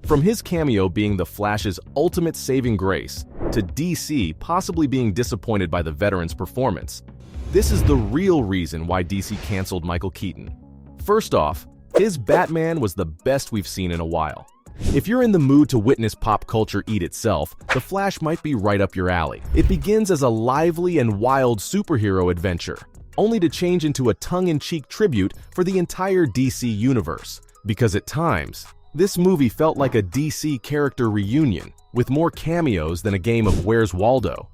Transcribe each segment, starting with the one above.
From his cameo being the Flash's ultimate saving grace, to DC possibly being disappointed by the veteran's performance, this is the real reason why DC canceled Michael Keaton. First off, his Batman was the best we've seen in a while. If you're in the mood to witness pop culture eat itself, The Flash might be right up your alley. It begins as a lively and wild superhero adventure, only to change into a tongue-in-cheek tribute for the entire DC universe. Because at times, this movie felt like a DC character reunion, with more cameos than a game of Where's Waldo.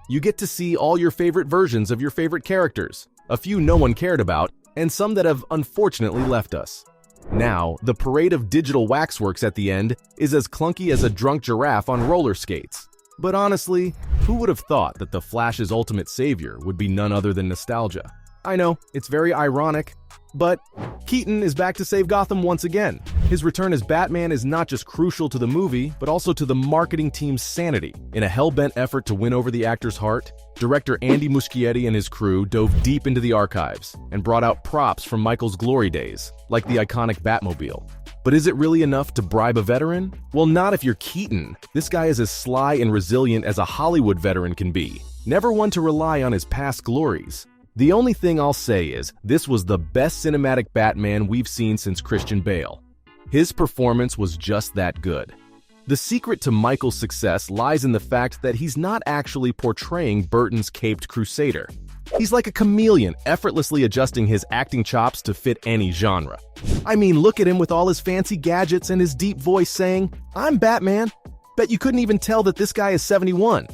You get to see all your favorite versions of your favorite characters, a few no one cared about, and some that have unfortunately left us. Now, the parade of digital waxworks at the end is as clunky as a drunk giraffe on roller skates. But honestly, who would have thought that the Flash's ultimate savior would be none other than nostalgia? I know, it's very ironic, but Keaton is back to save Gotham once again. His return as Batman is not just crucial to the movie, but also to the marketing team's sanity. In a hell-bent effort to win over the actor's heart, director Andy Muschietti and his crew dove deep into the archives and brought out props from Michael's glory days, like the iconic Batmobile. But is it really enough to bribe a veteran? Well, not if you're Keaton. This guy is as sly and resilient as a Hollywood veteran can be, never one to rely on his past glories. The only thing I'll say is, this was the best cinematic Batman we've seen since Christian Bale. His performance was just that good. The secret to Michael's success lies in the fact that he's not actually portraying Burton's caped crusader. He's like a chameleon, effortlessly adjusting his acting chops to fit any genre. I mean, look at him with all his fancy gadgets and his deep voice saying, "I'm Batman." Bet you couldn't even tell that this guy is 71.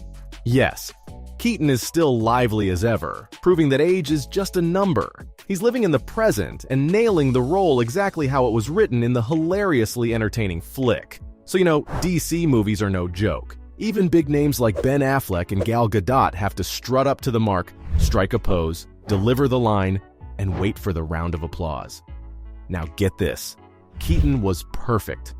Yes, Keaton is still lively as ever, proving that age is just a number. He's living in the present and nailing the role exactly how it was written in the hilariously entertaining flick. So DC movies are no joke. Even big names like Ben Affleck and Gal Gadot have to strut up to the mark, strike a pose, deliver the line, and wait for the round of applause. Now get this, Keaton was perfect.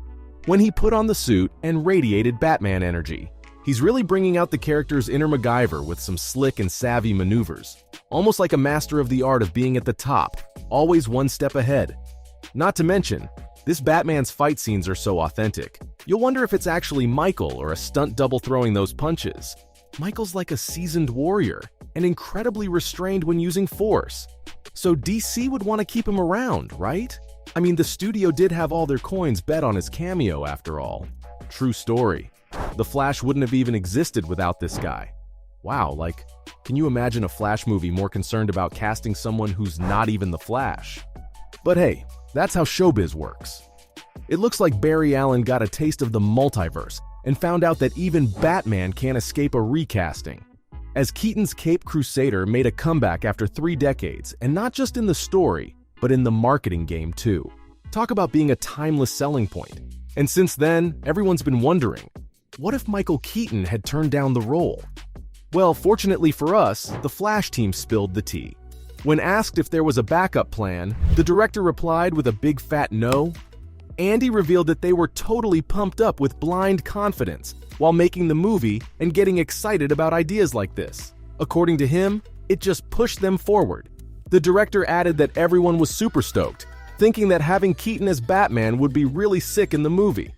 When he put on the suit and radiated Batman energy, he's really bringing out the character's inner MacGyver with some slick and savvy maneuvers, almost like a master of the art of being at the top, always one step ahead. Not to mention, this Batman's fight scenes are so authentic. You'll wonder if it's actually Michael or a stunt double throwing those punches. Michael's like a seasoned warrior and incredibly restrained when using force. So DC would want to keep him around, right? I mean, the studio did have all their coins bet on his cameo after all. True story. The Flash wouldn't have even existed without this guy. Wow, can you imagine a Flash movie more concerned about casting someone who's not even the Flash? But hey, that's how showbiz works. It looks like Barry Allen got a taste of the multiverse and found out that even Batman can't escape a recasting. As Keaton's Caped Crusader made a comeback after 3 decades, and not just in the story, but in the marketing game too. Talk about being a timeless selling point. And since then, everyone's been wondering, what if Michael Keaton had turned down the role? Well, fortunately for us, the Flash team spilled the tea. When asked if there was a backup plan, the director replied with a big fat no. Andy revealed that they were totally pumped up with blind confidence while making the movie and getting excited about ideas like this. According to him, it just pushed them forward. The director added that everyone was super stoked, thinking that having Keaton as Batman would be really sick in the movie.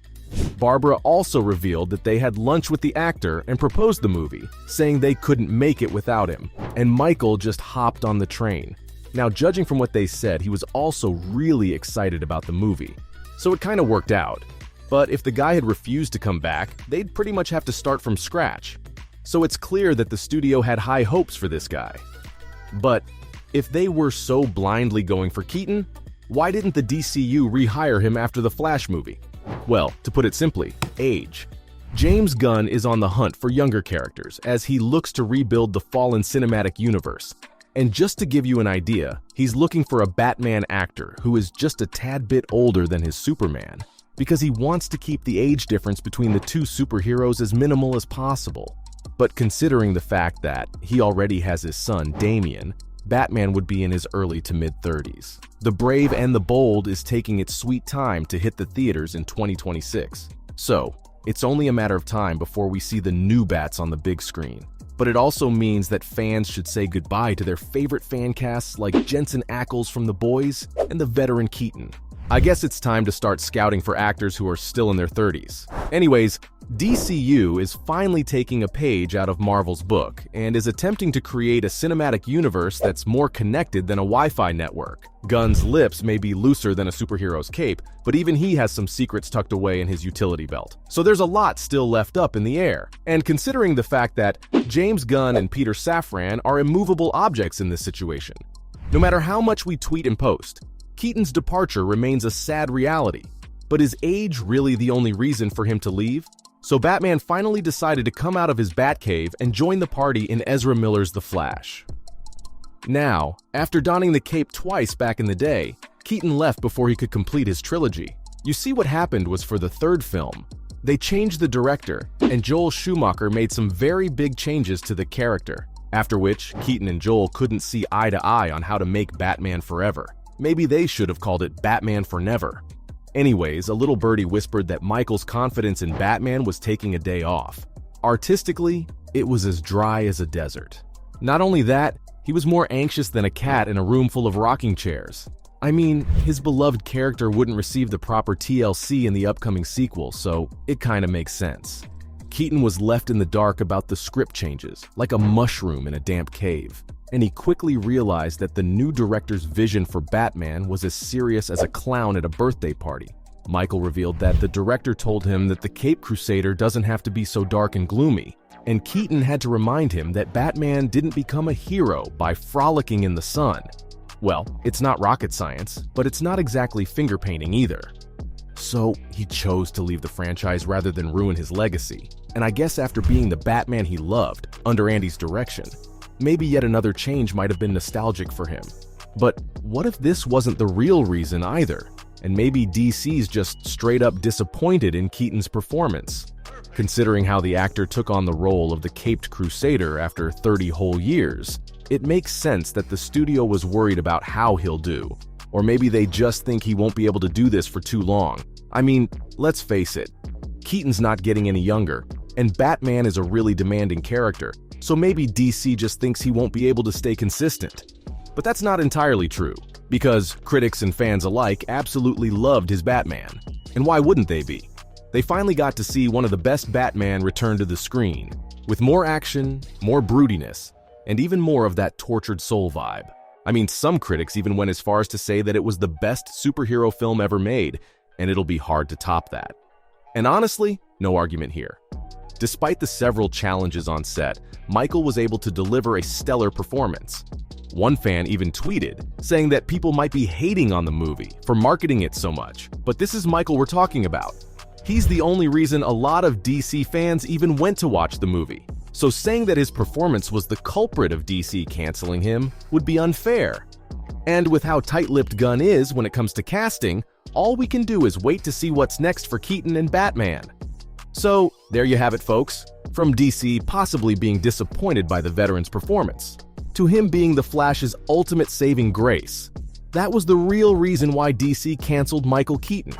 Barbara also revealed that they had lunch with the actor and proposed the movie, saying they couldn't make it without him, and Michael just hopped on the train. Now, judging from what they said, he was also really excited about the movie, so it kind of worked out. But if the guy had refused to come back, they'd pretty much have to start from scratch. So it's clear that the studio had high hopes for this guy. But if they were so blindly going for Keaton, why didn't the DCU rehire him after the Flash movie? Well, to put it simply, age. James Gunn is on the hunt for younger characters as he looks to rebuild the fallen cinematic universe. And just to give you an idea, he's looking for a Batman actor who is just a tad bit older than his Superman, because he wants to keep the age difference between the two superheroes as minimal as possible. But considering the fact that he already has his son, Damian, Batman would be in his early to mid-30s. The Brave and the Bold is taking its sweet time to hit the theaters in 2026. So, it's only a matter of time before we see the new Bats on the big screen. But it also means that fans should say goodbye to their favorite fan casts like Jensen Ackles from The Boys and the veteran Keaton. I guess it's time to start scouting for actors who are still in their 30s. Anyways, DCU is finally taking a page out of Marvel's book and is attempting to create a cinematic universe that's more connected than a Wi-Fi network. Gunn's lips may be looser than a superhero's cape, but even he has some secrets tucked away in his utility belt. So there's a lot still left up in the air. And considering the fact that James Gunn and Peter Safran are immovable objects in this situation, no matter how much we tweet and post, Keaton's departure remains a sad reality. But is age really the only reason for him to leave? So Batman finally decided to come out of his Batcave and join the party in Ezra Miller's The Flash. Now, after donning the cape twice back in the day, Keaton left before he could complete his trilogy. You see, what happened was, for the third film, they changed the director, and Joel Schumacher made some very big changes to the character, after which Keaton and Joel couldn't see eye to eye on how to make Batman Forever. Maybe they should have called it Batman for Never. Anyways, a little birdie whispered that Michael's confidence in Batman was taking a day off. Artistically, it was as dry as a desert. Not only that, he was more anxious than a cat in a room full of rocking chairs. I mean, his beloved character wouldn't receive the proper TLC in the upcoming sequel, so it kinda makes sense. Keaton was left in the dark about the script changes, like a mushroom in a damp cave. And he quickly realized that the new director's vision for Batman was as serious as a clown at a birthday party. Michael revealed that the director told him that the Cape Crusader doesn't have to be so dark and gloomy, and Keaton had to remind him that Batman didn't become a hero by frolicking in the sun. Well, it's not rocket science, but it's not exactly finger painting either. So he chose to leave the franchise rather than ruin his legacy. And I guess after being the Batman he loved, under Andy's direction, maybe yet another change might have been nostalgic for him. But what if this wasn't the real reason either? And maybe DC's just straight up disappointed in Keaton's performance? Considering how the actor took on the role of the Caped Crusader after 30 whole years, it makes sense that the studio was worried about how he'll do. Or maybe they just think he won't be able to do this for too long. I mean, let's face it, Keaton's not getting any younger, and Batman is a really demanding character. So maybe DC just thinks he won't be able to stay consistent. But that's not entirely true, because critics and fans alike absolutely loved his Batman. And why wouldn't they be? They finally got to see one of the best Batman return to the screen, with more action, more broodiness, and even more of that tortured soul vibe. I mean, some critics even went as far as to say that it was the best superhero film ever made, and it'll be hard to top that. And honestly, no argument here. Despite the several challenges on set, Michael was able to deliver a stellar performance. One fan even tweeted, saying that people might be hating on the movie for marketing it so much, but this is Michael we're talking about. He's the only reason a lot of DC fans even went to watch the movie. So saying that his performance was the culprit of DC canceling him would be unfair. And with how tight-lipped Gunn is when it comes to casting, all we can do is wait to see what's next for Keaton and Batman. So, there you have it, folks. From DC possibly being disappointed by the veteran's performance, to him being the Flash's ultimate saving grace. That was the real reason why DC canceled Michael Keaton.